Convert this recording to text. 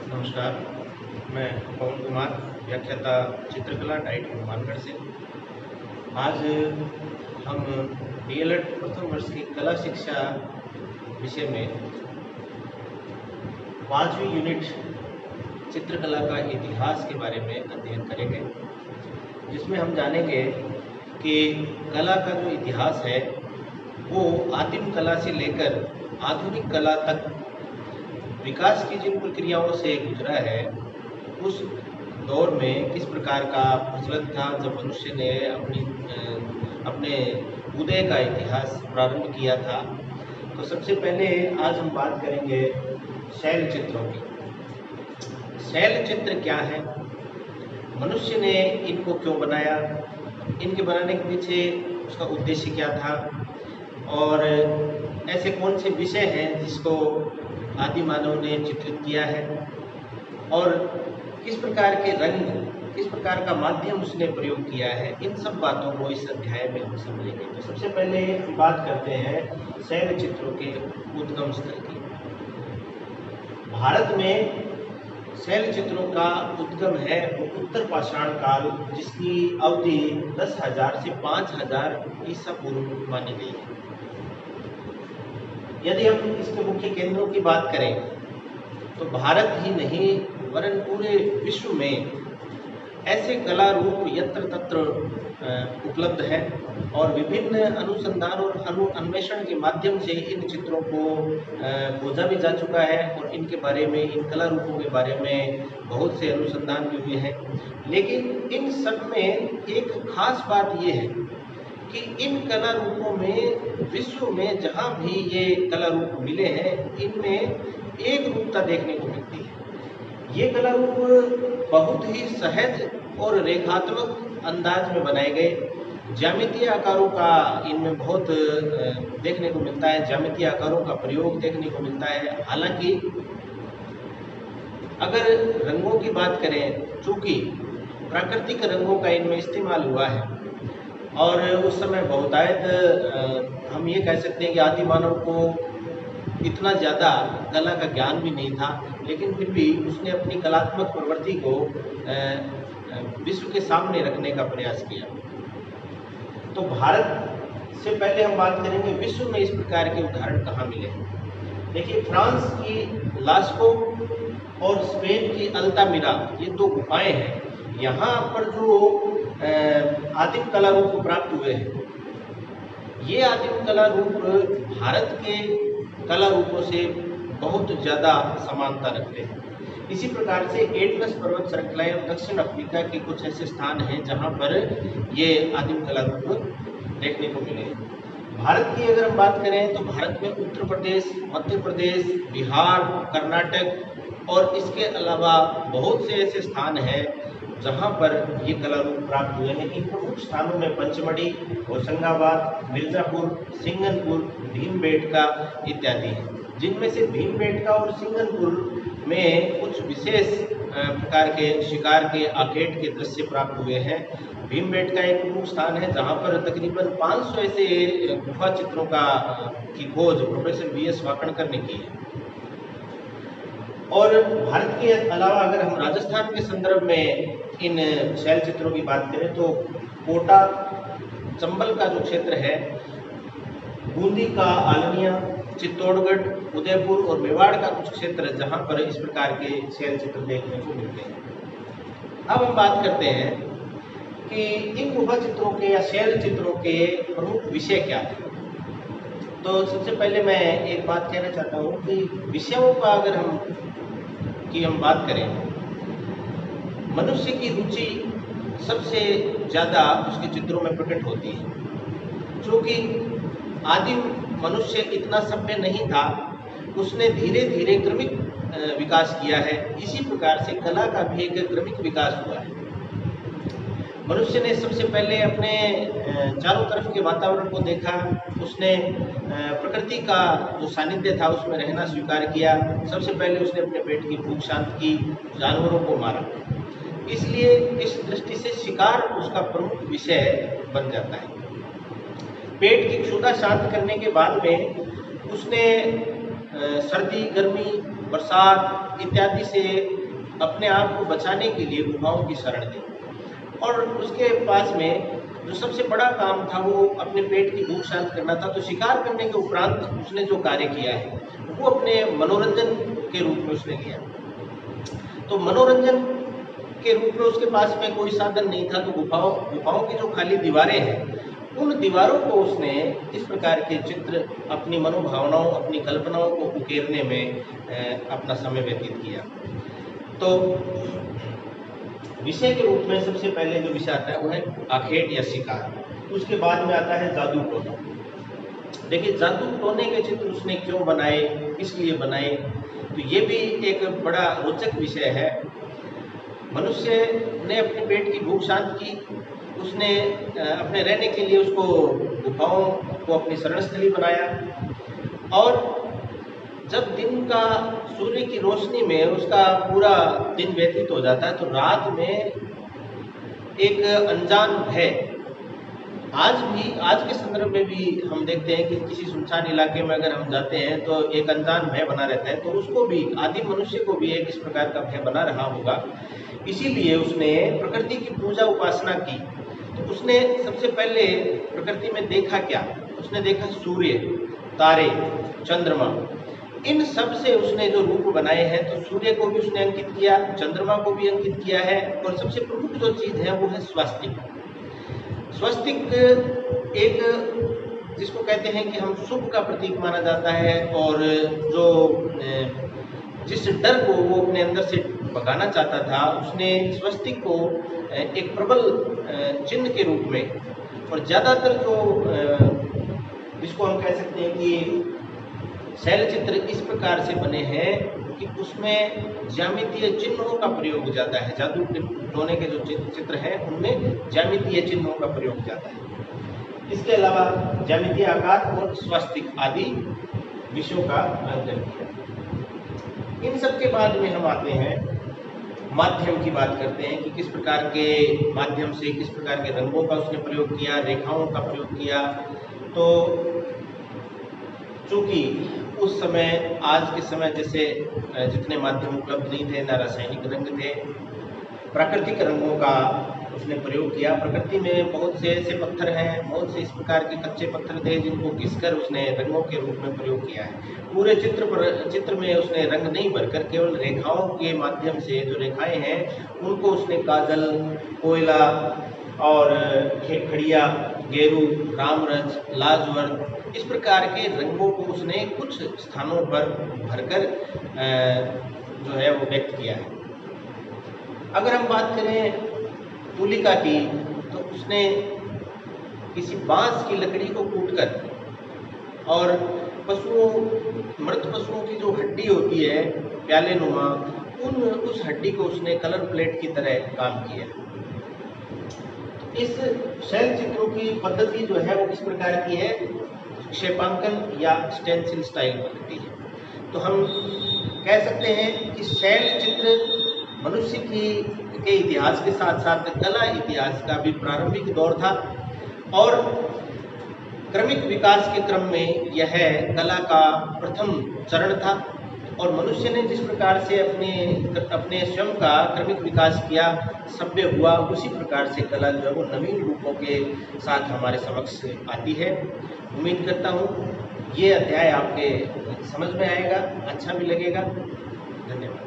नमस्कार, मैं पवन कुमार, व्याख्याता चित्रकला डाइट हनुमानगढ़ से। आज हम डीएलएड प्रथम वर्ष की कला शिक्षा विषय में 5वीं यूनिट चित्रकला का इतिहास के बारे में अध्ययन करेंगे, जिसमें हम जानेंगे कि कला का जो इतिहास है वो आदिम कला से लेकर आधुनिक कला तक विकास की जिन प्रक्रियाओं से गुजरा है, उस दौर में किस प्रकार का प्रचलन था जब मनुष्य ने अपने उदय का इतिहास प्रारंभ किया था। तो सबसे पहले आज हम बात करेंगे शैल चित्रों की। शैल चित्र क्या है, मनुष्य ने इनको क्यों बनाया, इनके बनाने के पीछे उसका उद्देश्य क्या था, और ऐसे कौन से विषय हैं जिसको आदि मानव ने चित्रित किया है, और किस प्रकार के रंग, किस प्रकार का माध्यम उसने प्रयोग किया है। इन सब बातों को इस अध्याय में हम समझेंगे। तो सबसे पहले हम बात करते हैं शैल चित्रों के उद्गम स्थल की। भारत में शैल चित्रों का उद्गम है वो उत्तर पाषाण काल, जिसकी अवधि 10,000 से 5,000 ईसा पूर्व मानी गई है। यदि हम इसके मुख्य केंद्रों की बात करें तो भारत ही नहीं वरन पूरे विश्व में ऐसे कला रूप यत्र तत्र उपलब्ध है, और विभिन्न अनुसंधान और अन्वेषण के माध्यम से इन चित्रों को खोजा भी जा चुका है, और इनके बारे में, इन कला रूपों के बारे में बहुत से अनुसंधान भी हुए हैं। लेकिन इन सब में एक खास बात ये है कि इन कला रूपों में विश्व में जहाँ भी ये कला रूप मिले हैं, इनमें एक रूपता देखने को मिलती है। ये कला रूप बहुत ही सहज और रेखात्मक अंदाज में बनाए गए। ज्यामितीय आकारों का इनमें बहुत देखने को मिलता है, ज्यामितीय आकारों का प्रयोग देखने को मिलता है। हालांकि अगर रंगों की बात करें, चूंकि प्राकृतिक रंगों का इनमें इस्तेमाल हुआ है, और उस समय बहुतायत हम ये कह सकते हैं कि आदि मानव को इतना ज़्यादा कला का ज्ञान भी नहीं था, लेकिन फिर भी उसने अपनी कलात्मक प्रवृत्ति को विश्व के सामने रखने का प्रयास किया। तो भारत से पहले हम बात करेंगे विश्व में इस प्रकार के उदाहरण कहाँ मिले हैं। देखिए, फ्रांस की लास्को और स्पेन की अल्तामिरा, ये दो गुफाएं हैं। यहाँ पर जो आदिम कला रूप प्राप्त हुए हैं, ये आदिम कला रूप भारत के कला रूपों से बहुत ज़्यादा समानता रखते हैं। इसी प्रकार से एटलस पर्वत श्रृंखलाएं और दक्षिण अफ्रीका के कुछ ऐसे स्थान हैं जहाँ पर ये आदिम कला रूप देखने को मिले। भारत की अगर हम बात करें तो भारत में उत्तर प्रदेश, मध्य प्रदेश, बिहार, कर्नाटक और इसके अलावा बहुत से ऐसे स्थान हैं जहाँ पर ये कला रूप प्राप्त हुए हैं। इन प्रमुख स्थानों में पंचमढ़ी, होशंगाबाद, मिर्ज़ापुर, सिंगनपुर, भीमबेटका इत्यादि हैं, जिनमें से भीमबेटका और सिंगनपुर में कुछ विशेष प्रकार के शिकार के आखेट के दृश्य प्राप्त हुए हैं। भीमबेटका एक प्रमुख स्थान है जहाँ पर तकरीबन 500 ऐसे गुफा चित्रों की खोज प्रोफेसर वी.एस. वाकणकर ने की है। और भारत के अलावा अगर हम राजस्थान के संदर्भ में इन शैल चित्रों की बात करें तो कोटा, चंबल का जो क्षेत्र है, बूंदी का आलनिया, चित्तौड़गढ़, उदयपुर और मेवाड़ का कुछ क्षेत्र जहां पर इस प्रकार के शैल चित्र देखने को मिलते हैं। अब हम बात करते हैं कि इन गुफा चित्रों के या शैल चित्रों के प्रमुख विषय क्या है। तो सबसे पहले मैं एक बात कहना चाहता हूँ कि विषयों का अगर हम बात करें, मनुष्य की रुचि सबसे ज़्यादा उसके चित्रों में प्रकट होती है। क्योंकि आदिम मनुष्य इतना सभ्य नहीं था, उसने धीरे धीरे क्रमिक विकास किया है। इसी प्रकार से कला का भी एक क्रमिक विकास हुआ है। मनुष्य ने सबसे पहले अपने चारों तरफ के वातावरण को देखा, उसने प्रकृति का जो सानिध्य था उसमें रहना स्वीकार किया। सबसे पहले उसने अपने पेट की भूख शांत की, जानवरों को मारा। इसलिए इस दृष्टि से शिकार उसका प्रमुख विषय बन जाता है। पेट की क्षुधा शांत करने के बाद में उसने सर्दी, गर्मी बरसात इत्यादि से अपने आप को बचाने के लिए गुफाओं की शरण ली। और उसके पास में जो सबसे बड़ा काम था वो अपने पेट की भूख शांत करना था। तो शिकार करने के उपरांत उसने जो कार्य किया है वो अपने मनोरंजन के रूप में उसने किया। तो मनोरंजन के रूप में उसके पास में कोई साधन नहीं था, तो गुफाओं की जो खाली दीवारें हैं उन दीवारों को उसने इस प्रकार के चित्र अपनी मनोभावनाओं, अपनी कल्पनाओं को उकेरने में अपना समय व्यतीत किया। तो विषय के रूप में सबसे पहले जो विषय आता है वो है आखेट या शिकार। उसके बाद में आता है जादू टोना। देखिए, जादू टोने के चित्र उसने क्यों बनाए, किस लिए बनाए, तो ये भी एक बड़ा रोचक विषय है। मनुष्य ने अपने पेट की भूख शांत की, उसने अपने रहने के लिए उसको गुफाओं को अपनी शरण स्थली बनाया, और जब दिन का सूर्य की रोशनी में उसका पूरा दिन व्यतीत हो जाता है तो रात में एक अनजान भय, आज के संदर्भ में भी हम देखते हैं कि किसी सुनसान इलाके में अगर हम जाते हैं तो एक अनजान भय बना रहता है। तो उसको भी, आदि मनुष्य को भी एक इस प्रकार का भय बना रहा होगा। इसीलिए उसने प्रकृति की पूजा उपासना की। तो उसने सबसे पहले प्रकृति में देखा क्या? उसने देखा सूर्य, तारे, चंद्रमा, इन सब से उसने जो रूप बनाए हैं। तो सूर्य को भी उसने अंकित किया, चंद्रमा को भी अंकित किया है, और सबसे प्रमुख जो चीज है वो है स्वस्तिक। स्वस्तिक एक, जिसको कहते हैं कि हम शुभ का प्रतीक माना जाता है, और जो जिस डर को वो अपने अंदर से भगाना चाहता था, उसने स्वस्तिक को एक प्रबल चिन्ह के रूप में, और ज़्यादातर जो जिसको हम कह सकते हैं कि शैल चित्र इस प्रकार से बने हैं कि उसमें ज्यामितीय चिन्हों का प्रयोग ज़्यादा है। जादू टोने के जो चित्र हैं उनमें ज्यामितीय चिन्हों का प्रयोग ज़्यादा है। इसके अलावा ज्यामितीय आकार और स्वस्तिक आदि विषयों का अध्ययन किया। इन सब के बाद में हम आते हैं माध्यम की बात करते हैं कि किस प्रकार के माध्यम से, किस प्रकार के रंगों का उसने प्रयोग किया, रेखाओं का प्रयोग किया। तो चूँकि उस समय, आज के समय जैसे जितने माध्यम उपलब्ध नहीं थे, न रासायनिक रंग थे, प्राकृतिक रंगों का उसने प्रयोग किया। प्रकृति में बहुत से ऐसे पत्थर हैं, बहुत से इस प्रकार के कच्चे पत्थर थे जिनको घिसकर उसने रंगों के रूप में प्रयोग किया है। पूरे चित्र में उसने रंग नहीं भरकर केवल रेखाओं के माध्यम से, जो रेखाएं हैं उनको उसने काजल, कोयला और खड़िया, गेरू, रामरज, लाजवर्द, इस प्रकार के रंगों को उसने कुछ स्थानों पर भरकर जो है वो व्यक्त किया है। अगर हम बात करें तुलिका की, तो उसने किसी बांस की लकड़ी को कूटकर और मृत पशुओं की जो हड्डी होती है प्याले नुमा, उस हड्डी को उसने कलर प्लेट की तरह काम किया। इस शैल चित्रों की पद्धति जो है वो किस प्रकार की है? क्षेपांकन या स्टेंसिल स्टाइल पद्धति है। तो हम कह सकते हैं कि शैल चित्र मनुष्य के इतिहास के साथ साथ कला इतिहास का भी प्रारंभिक दौर था, और क्रमिक विकास के क्रम में यह कला का प्रथम चरण था। और मनुष्य ने जिस प्रकार से अपने स्वयं का क्रमिक विकास किया, सभ्य हुआ, उसी प्रकार से कला जो है वो नवीन रूपों के साथ हमारे समक्ष आती है। उम्मीद करता हूँ ये अध्याय आपके समझ में आएगा, अच्छा भी लगेगा। धन्यवाद।